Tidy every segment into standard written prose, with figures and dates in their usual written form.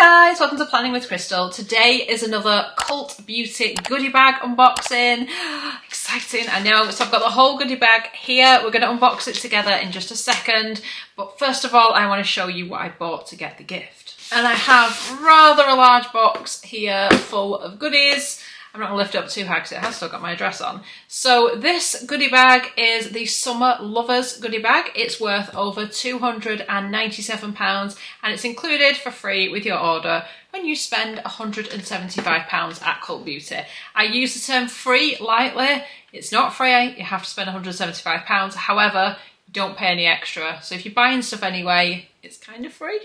Hi guys, welcome to Planning with Crystal. Today is another Cult Beauty goodie bag unboxing. Exciting, I know. So I've got the whole goodie bag here. We're going to unbox it together in just a second. But first of all, I want to show you what I bought to get the gift. And I have rather a large box here full of goodies. I'm not going to lift it up too high because it has still got my address on. So this goodie bag is the Summer Lovers goodie bag. It's worth over £297 and it's included for free with your order when you spend £175 at Cult Beauty. I use the term free lightly. It's not free, you have to spend £175. However, you don't pay any extra. So if you're buying stuff anyway, it's kind of free.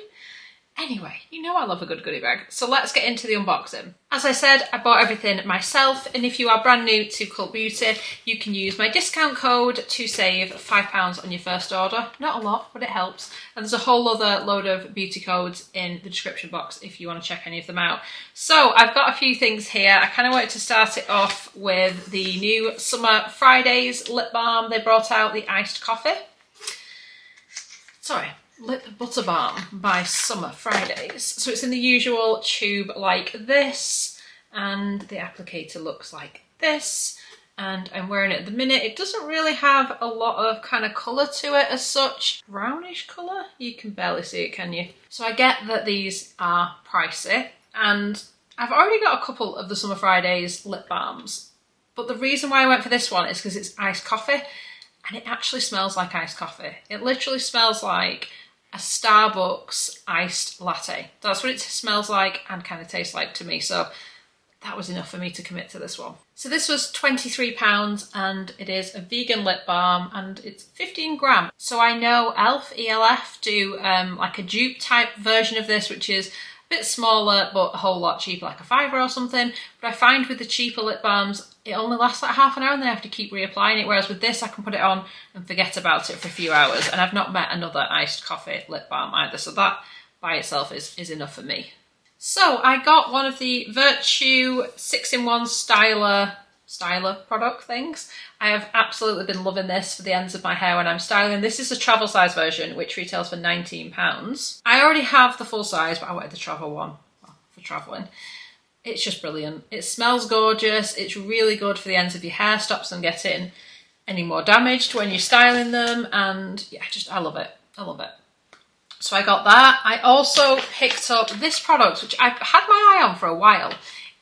Anyway, you know I love a good goodie bag, so let's get into the unboxing. As I said, I bought everything myself, and if you are brand new to Cult Beauty, you can use my discount code to save £5 on your first order. Not a lot, but it helps. And there's a whole other load of beauty codes in the description box if you want to check any of them out. So I've got a few things here. I kind of wanted to start it off with the new Summer Fridays lip balm. They brought out the iced coffee. Lip Butter Balm by Summer Fridays. So it's in the usual tube like this, and the applicator looks like this, and I'm wearing it at the minute. It doesn't really have a lot of kind of colour to it as such. Brownish colour? You can barely see it, can you? So I get that these are pricey, and I've already got a couple of the Summer Fridays lip balms, but the reason why I went for this one is because it's iced coffee, and it actually smells like iced coffee. It literally smells like a Starbucks iced latte. That's what it smells like and kind of tastes like to me. So that was enough for me to commit to this one. So this was £23 and it is a vegan lip balm and it's 15 grams. So I know ELF do like a dupe type version of this, which is a bit smaller but a whole lot cheaper, like a £5 or something. But I find with the cheaper lip balms, it only lasts like half an hour and then I have to keep reapplying it, whereas with this I can put it on and forget about it for a few hours, and I've not met another iced coffee lip balm either, so that by itself is enough for me. So I got one of the Virtue 6-in-1 styler product things. I have absolutely been loving this for the ends of my hair when I'm styling. This is a travel size version which retails for £19. I already have the full size, but I wanted the travel one for travelling. It's just brilliant. It smells gorgeous. It's really good for the ends of your hair. Stops them getting any more damaged when you're styling them. And yeah, I love it. I love it. So I got that. I also picked up this product, which I've had my eye on for a while.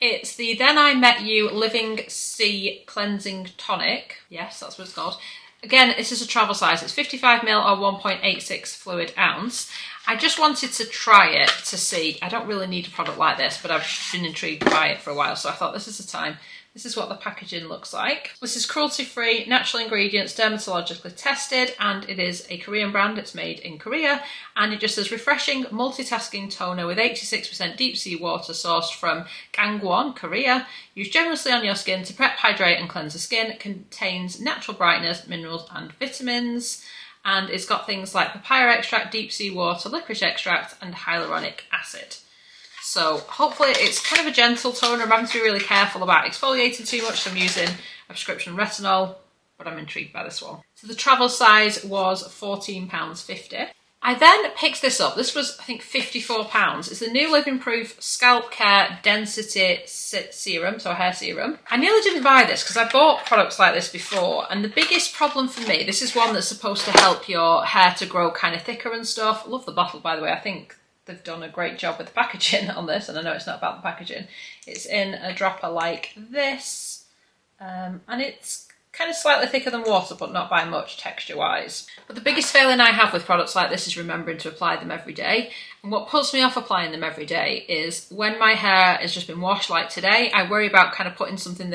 It's the Then I Met You Living Sea Cleansing Tonic. Yes, that's what it's called. Again, this is a travel size. It's 55ml or 1.86 fluid ounce. I just wanted to try it to see. I don't really need a product like this, but I've been intrigued by it for a while, so I thought this is the time. This is what the packaging looks like. This is cruelty-free, natural ingredients, dermatologically tested, and it is a Korean brand. It's made in Korea, and it just says refreshing multitasking toner with 86% deep sea water sourced from Gangwon, Korea. Used generously on your skin to prep, hydrate, and cleanse the skin. It contains natural brightness, minerals, and vitamins. And it's got things like papaya extract, deep sea water, licorice extract, and hyaluronic acid. So hopefully it's kind of a gentle toner. I'm having to be really careful about exfoliating too much, so I'm using a prescription retinol, but I'm intrigued by this one. So the travel size was £14.50. I then picked this up. This was, I think, £54. It's the new Living Proof Scalp Care Density Serum, so a hair serum. I nearly didn't buy this because I bought products like this before, and the biggest problem for me, this is one that's supposed to help your hair to grow kind of thicker and stuff. I love the bottle, by the way. I think they've done a great job with the packaging on this, and I know it's not about the packaging. It's in a dropper like this, and it's kind of slightly thicker than water, but not by much texture-wise. But the biggest failing I have with products like this is remembering to apply them every day. And what puts me off applying them every day is when my hair has just been washed like today, I worry about kind of putting something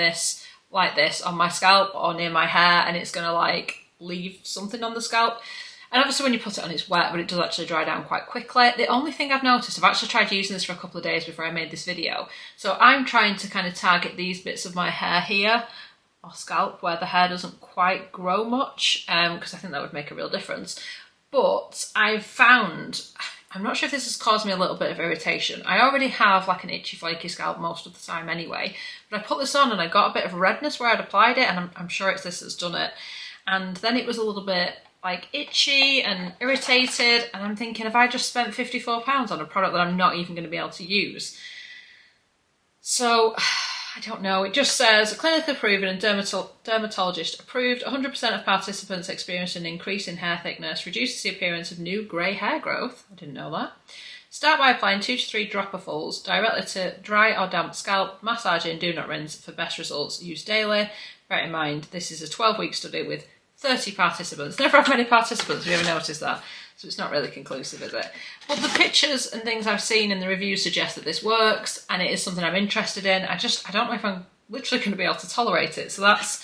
like this on my scalp or near my hair, and it's going to like leave something on the scalp. And obviously when you put it on, it's wet, but it does actually dry down quite quickly. The only thing I've noticed, I've actually tried using this for a couple of days before I made this video. So I'm trying to kind of target these bits of my hair here, or scalp, where the hair doesn't quite grow much, because I think that would make a real difference. But I've found, I'm not sure if this has caused me a little bit of irritation. I already have like an itchy, flaky scalp most of the time anyway, but I put this on and I got a bit of redness where I'd applied it, and I'm sure it's this that's done it. And then it was a little bit like itchy and irritated, and I'm thinking, have I just spent £54 on a product that I'm not even going to be able to use? So I don't know. It just says clinically proven and dermatologist approved. 100% of participants experience an increase in hair thickness, reduces the appearance of new grey hair growth. I didn't know that. Start by applying 2 to 3 dropperfuls directly to dry or damp scalp, massage and do not rinse for best results. Use daily. Bear in mind, this is a 12-week study with 30 participants. Never have many participants, have you ever noticed that? So it's not really conclusive, is it? But the pictures and things I've seen in the reviews suggest that this works, and it is something I'm interested in. I don't know if I'm literally going to be able to tolerate it, so that's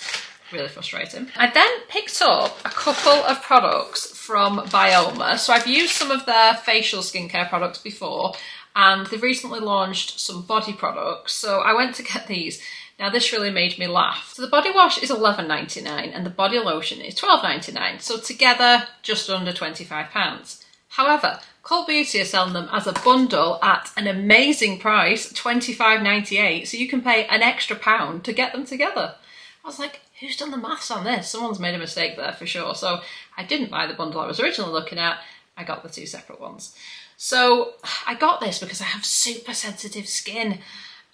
really frustrating. I then picked up a couple of products from Bioma. So I've used some of their facial skincare products before, and they've recently launched some body products. So I went to get these. Now this really made me laugh. So the body wash is $11.99 and the body lotion is $12.99. So together, just under £25. However, Cult Beauty are selling them as a bundle at an amazing price, $25.98. So you can pay an extra £1 to get them together. I was like, who's done the maths on this? Someone's made a mistake there for sure. So I didn't buy the bundle I was originally looking at. I got the 2 separate ones. So I got this because I have super sensitive skin.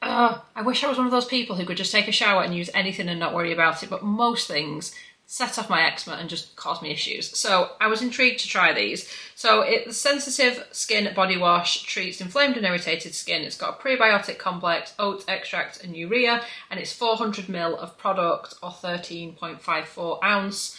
I wish I was one of those people who could just take a shower and use anything and not worry about it, but most things set off my eczema and just cause me issues. So I was intrigued to try these. So the sensitive skin body wash treats inflamed and irritated skin. It's got a prebiotic complex, oat extract and urea, and it's 400 ml of product, or 13.54 ounce.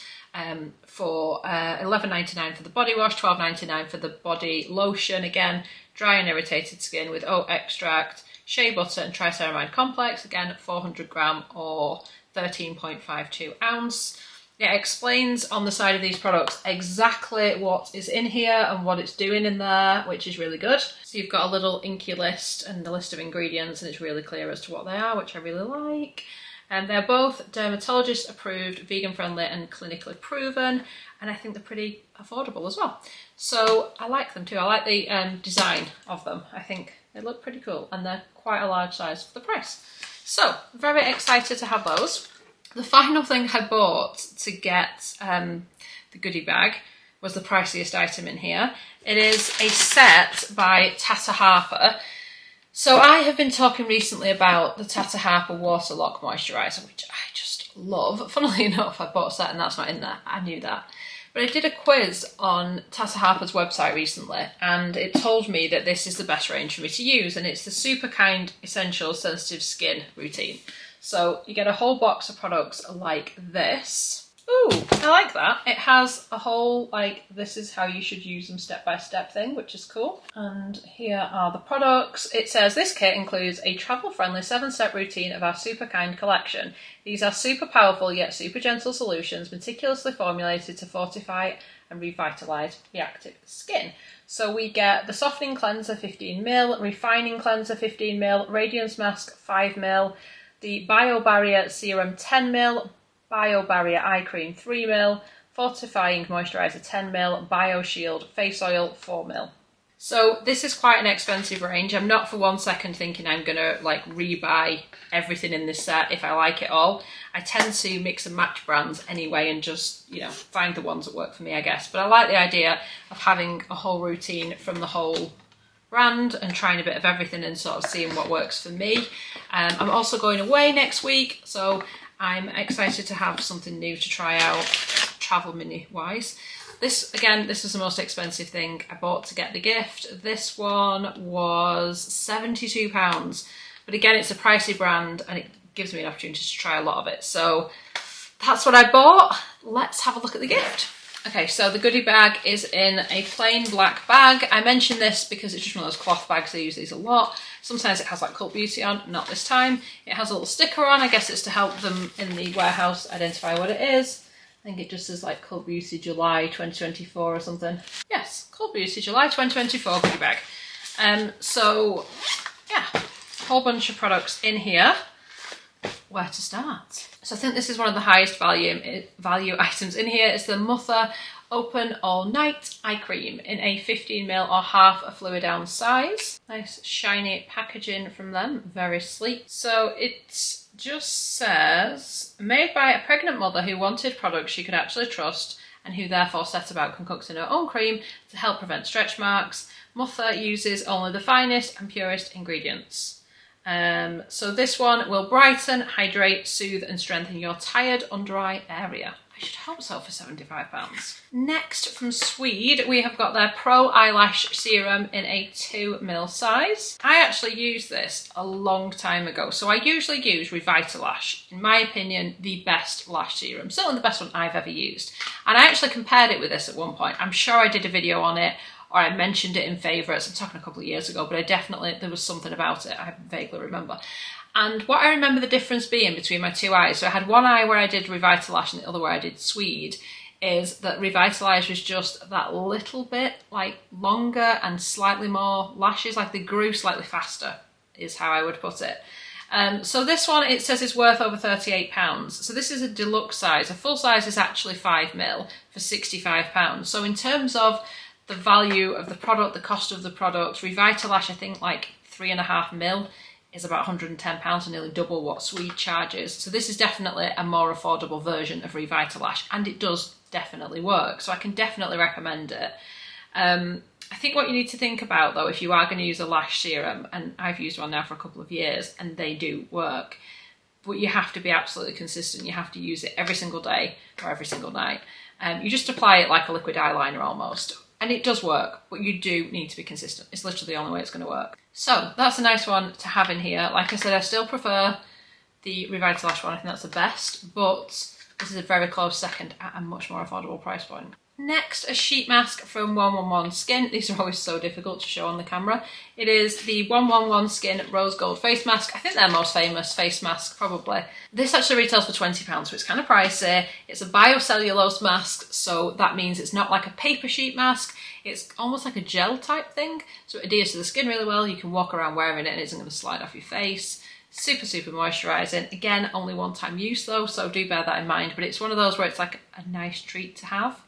For $11.99 for the body wash, $12.99 for the body lotion. Again, dry and irritated skin with oat extract, shea butter and triceramide complex, again 400 gram or 13.52 ounce. It explains on the side of these products exactly what is in here and what it's doing in there, which is really good. So you've got a little inky list and the list of ingredients, and it's really clear as to what they are, which I really like. And they're both dermatologist approved, vegan friendly and clinically proven, and I think they're pretty affordable as well. So I like them too. I like the design of them. I think they look pretty cool and they're quite a large size for the price. So very excited to have those. The final thing I bought to get the goodie bag was the priciest item in here. It is a set by Tata Harper. So I have been talking recently about the Tata Harper Water Lock Moisturiser, which I just love. Funnily enough, I bought a set and that's not in there. I knew that. But I did a quiz on Tata Harper's website recently, and it told me that this is the best range for me to use, and it's the Super Kind Essential Sensitive Skin Routine. So you get a whole box of products like this. Ooh, I like that. It has a whole, like, this is how you should use them step-by-step thing, which is cool. And here are the products. It says this kit includes a travel-friendly 7-step routine of our Super Kind collection. These are super powerful yet super gentle solutions meticulously formulated to fortify and revitalise reactive skin. So we get the Softening Cleanser 15ml, Refining Cleanser 15ml, Radiance Mask 5ml, the Bio Barrier Serum 10ml, Bio Barrier Eye Cream 3ml, Fortifying Moisturiser 10ml, Bio Shield Face Oil 4ml. So this is quite an expensive range. I'm not for one second thinking I'm going to like rebuy everything in this set if I like it all. I tend to mix and match brands anyway and just, you know, find the ones that work for me, I guess. But I like the idea of having a whole routine from the whole brand and trying a bit of everything and sort of seeing what works for me. I'm also going away next week, so I'm excited to have something new to try out, travel mini wise. This, again, this was the most expensive thing I bought to get the gift. This one was £72, but again, it's a pricey brand and it gives me an opportunity to try a lot of it. So that's what I bought. Let's have a look at the gift. Okay, so the goodie bag is in a plain black bag. I mention this because it's just one of those cloth bags. I use these a lot. Sometimes it has like Cult Beauty on, not this time. It has a little sticker on. I guess it's to help them in the warehouse identify what it is. I think it just says like Cult Beauty July 2024 or something. Yes, Cult Beauty July 2024 goodie bag. So yeah, a whole bunch of products in here. Where to start? So I think this is one of the highest value items in here. It's the Mother Open All Night Eye Cream in a 15ml or half a fluid ounce size. Nice shiny packaging from them, very sleek. So it just says, made by a pregnant mother who wanted products she could actually trust and who therefore set about concocting her own cream to help prevent stretch marks. Mother uses only the finest and purest ingredients. So this one will brighten, hydrate, soothe and strengthen your tired under eye area. I should hope so for £75. Next, from Swede, we have got their Pro Eyelash Serum in a 2ml size. I actually used this a long time ago. So I usually use Revitalash, in my opinion, the best lash serum. Certainly the best one I've ever used. And I actually compared it with this at one point. I'm sure I did a video on it, or I mentioned it in favourites. I'm talking a couple of years ago, but there was something about it, I vaguely remember. And what I remember the difference being between my two eyes, so I had one eye where I did Revitalash and the other where I did Swede, is that Revitalash was just that little bit like longer and slightly more lashes, like they grew slightly faster, is how I would put it. So this one, it says it's worth over £38. So this is a deluxe size. A full size is actually 5ml for £65. So in terms of the value of the product, the cost of the product, Revitalash, I think like 3.5ml is about £110, so nearly double what Swede charges. So this is definitely a more affordable version of Revitalash, and it does definitely work. So I can definitely recommend it. I think what you need to think about though, if you are going to use a lash serum, and I've used one now for a couple of years and they do work, but you have to be absolutely consistent. You have to use it every single day or every single night. You just apply it like a liquid eyeliner almost. And it does work, but you do need to be consistent. It's literally the only way it's going to work. So that's a nice one to have in here. Like I said, I still prefer the Revitalash one. I think that's the best, but this is a very close second at a much more affordable price point. Next, a sheet mask from 111 Skin. These are always so difficult to show on the camera. It is the 111 Skin Rose Gold Face Mask. I think their most famous face mask, probably. This actually retails for £20, so it's kind of pricey. It's a biocellulose mask, so that means it's not like a paper sheet mask. It's almost like a gel type thing, so it adheres to the skin really well. You can walk around wearing it and it isn't going to slide off your face. Super, super moisturising. Again, only one-time use though, so do bear that in mind. But it's one of those where it's like a nice treat to have.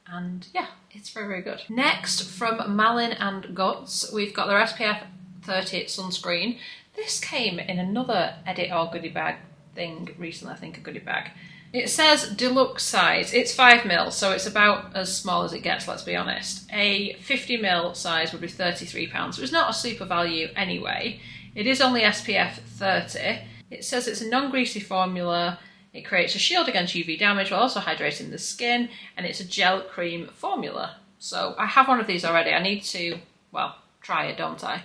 And yeah, it's very, very good. Next, from Malin and Guts, we've got their SPF 30 sunscreen. This came in another Edit or Goody Bag thing recently, I think, a Goody Bag. It says deluxe size. It's 5ml, so it's about as small as it gets, let's be honest. A 50ml size would be £33, so it's not a super value anyway. It is only SPF 30. It says it's a non-greasy formula. It creates a shield against UV damage while also hydrating the skin, and it's a gel cream formula. So I have one of these already. I need to, well, try it, don't I?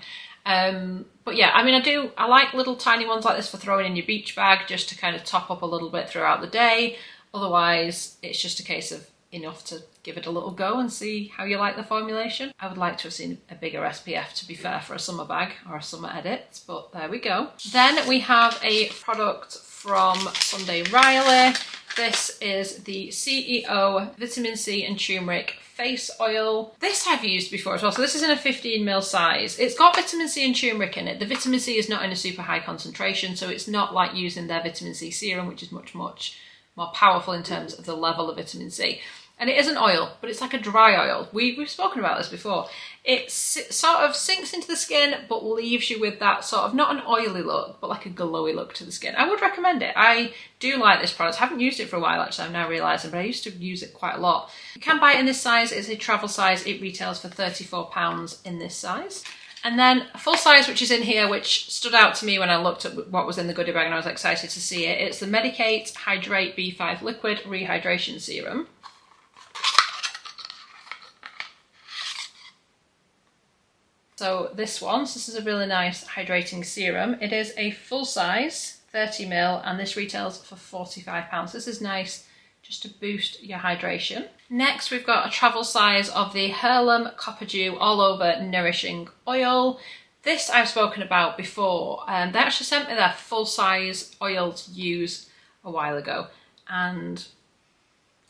But yeah, I mean, I like little tiny ones like this for throwing in your beach bag just to kind of top up a little bit throughout the day. Otherwise, it's just a case of enough to give it a little go and see how you like the formulation. I would like to have seen a bigger SPF, to be fair, for a summer bag or a summer edit, but there we go. Then we have a product from Sunday Riley. This is the CEO Vitamin C and Turmeric Face Oil. This I've used before as well, so this is in a 15ml size. It's got vitamin C and turmeric in it. The vitamin C is not in a super high concentration, so it's not like using their vitamin C serum, which is much, much more powerful in terms of the level of vitamin C. And it is an oil, but it's like a dry oil. We've spoken about this before. It sort of sinks into the skin, but leaves you with that sort of, not an oily look, but like a glowy look to the skin. I would recommend it. I do like this product. I haven't used it for a while, actually, I'm now realising, but I used to use it quite a lot. You can buy it in this size. It's a travel size. It retails for £34 in this size. And then a full size, which is in here, which stood out to me when I looked at what was in the Goody Bag and I was excited to see it. It's the Medicate Hydrate B5 Liquid Rehydration Serum. So this is a really nice hydrating serum. It is a full size, 30ml, and this retails for £45. This is nice just to boost your hydration. Next, we've got a travel size of the Hurlem Copper Dew All Over Nourishing Oil. This I've spoken about before. They actually sent me their full size oil to use a while ago, and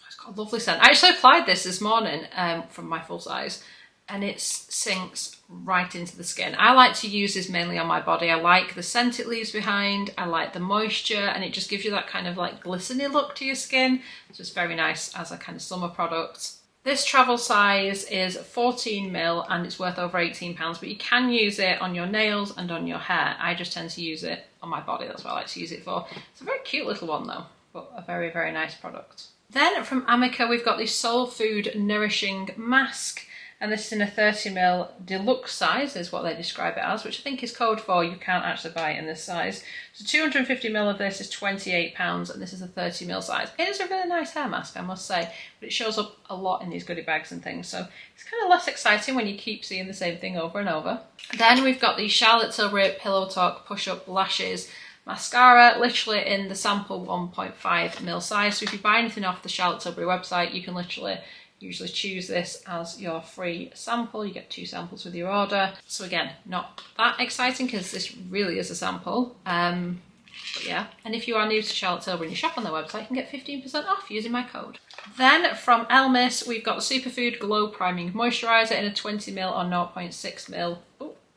it's got a lovely scent. I actually applied this morning from my full size, and it sinks right into the skin. I like to use this mainly on my body. I like the scent it leaves behind, I like the moisture, and it just gives you that kind of like glistening look to your skin. So it's very nice as a kind of summer product. This travel size is 14ml and it's worth over £18, but you can use it on your nails and on your hair. I just tend to use it on my body, that's what I like to use it for. It's a very cute little one though, but a very, very nice product. Then from Amica, we've got the Soul Food Nourishing Mask, and this is in a 30ml deluxe size, is what they describe it as, which I think is code for you can't actually buy it in this size. So 250ml of this is £28, and this is a 30ml size. It is a really nice hair mask, I must say, but it shows up a lot in these goodie bags and things, so it's kind of less exciting when you keep seeing the same thing over and over. Then we've got the Charlotte Tilbury Pillow Talk Push-Up Lashes Mascara, literally in the sample 1.5ml size. So if you buy anything off the Charlotte Tilbury website, you can literally usually choose this as your free sample. You get 2 samples with your order. So again, not that exciting because this really is a sample. But yeah, and if you are new to Charlotte Tilbury and you shop on their website, you can get 15% off using my code. Then from Elmis, we've got the Superfood Glow Priming Moisturiser in a 20ml or 0.6ml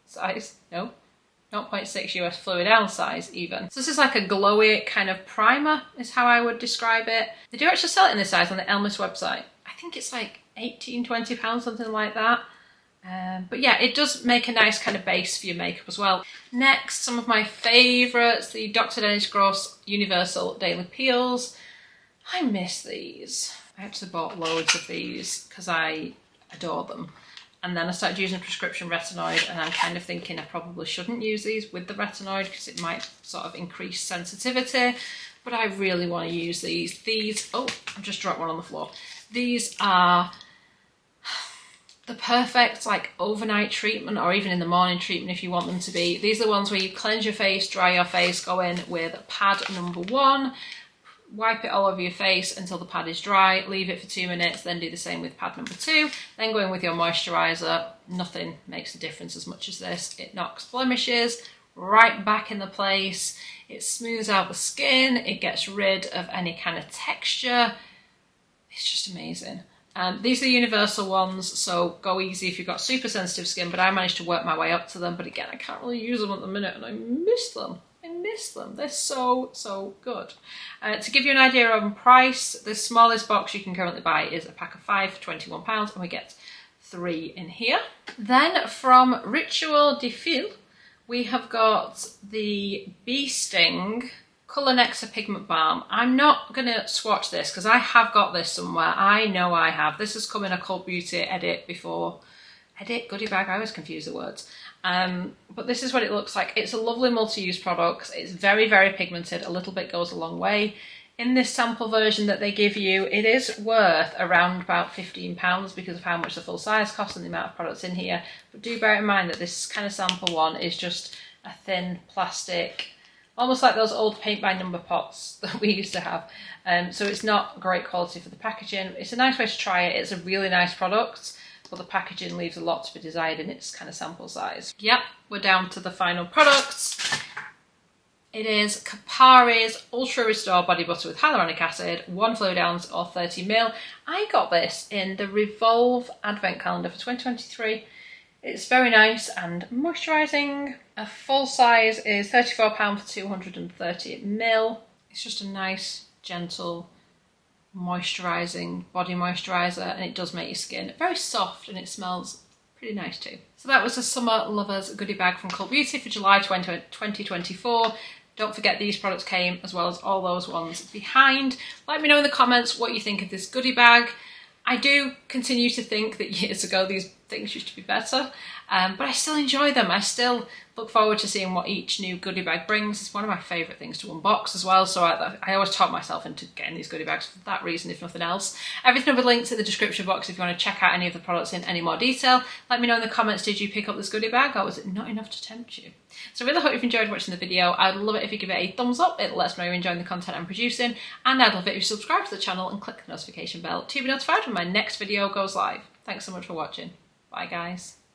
size. No, 0.6 US fluid ounce size even. So this is like a glowy kind of primer is how I would describe it. They do actually sell it in this size on the Elmis website. I think it's like £18–20, something like that. But yeah, it does make a nice kind of base for your makeup as well. Next, some of my favourites, the Dr. Dennis Gross Universal Daily Peels. I miss these. I actually bought loads of these because I adore them. And then I started using a prescription retinoid, and I'm kind of thinking I probably shouldn't use these with the retinoid because it might sort of increase sensitivity. But I really want to use these. These, oh, I've just dropped one on the floor. These are the perfect like overnight treatment, or even in the morning treatment if you want them to be. These are the ones where you cleanse your face, dry your face, go in with pad number 1, wipe it all over your face until the pad is dry, leave it for 2 minutes, then do the same with pad number 2, then go in with your moisturiser. Nothing makes a difference as much as this. It knocks blemishes right back in the place, it smooths out the skin, it gets rid of any kind of texture. It's just amazing. These are the universal ones, so go easy if you've got super sensitive skin, but I managed to work my way up to them. But again, I can't really use them at the minute, and I miss them. I miss them. They're so, so good. To give you an idea on price, the smallest box you can currently buy is a pack of 5 for £21, and we get 3 in here. Then from Ritual de Fil, we have got the Bee Sting Colour Nexa Pigment Balm. I'm not going to swatch this because I have got this somewhere. I know I have. This has come in a Cult Beauty edit before. Edit? Goodie Bag? I always confuse the words. But this is what it looks like. It's a lovely multi-use product. It's very, very pigmented. A little bit goes a long way. In this sample version that they give you, it is worth around about £15 because of how much the full size costs and the amount of products in here. But do bear in mind that this kind of sample one is just a thin plastic, almost like those old paint by number pots that we used to have. So it's not great quality for the packaging. It's a nice way to try it. It's a really nice product, but the packaging leaves a lot to be desired in its kind of sample size. Yep, we're down to the final products. It is Kapari's Ultra Restore Body Butter with Hyaluronic Acid, 1 fluid ounce or 30ml. I got this in the Revolve Advent Calendar for 2023. It's very nice and moisturising. A full size is £34 for 230ml. It's just a nice, gentle, moisturising body moisturiser, and it does make your skin very soft, and it smells pretty nice too. So that was a Summer Lovers goodie bag from Cult Beauty for July 2024. Don't forget these products came as well as all those ones behind. Let me know in the comments what you think of this goodie bag. I do continue to think that years ago these things used to be better, but I still enjoy them. I still look forward to seeing what each new goodie bag brings. It's one of my favourite things to unbox as well, so I always talk myself into getting these goodie bags for that reason, if nothing else. Everything will be linked in the description box if you want to check out any of the products in any more detail. Let me know in the comments, did you pick up this goodie bag, or was it not enough to tempt you? So I really hope you've enjoyed watching the video. I'd love it if you give it a thumbs up. It lets me know you're enjoying the content I'm producing, and I'd love it if you subscribe to the channel and click the notification bell to be notified when my next video goes live. Thanks so much for watching. Bye guys.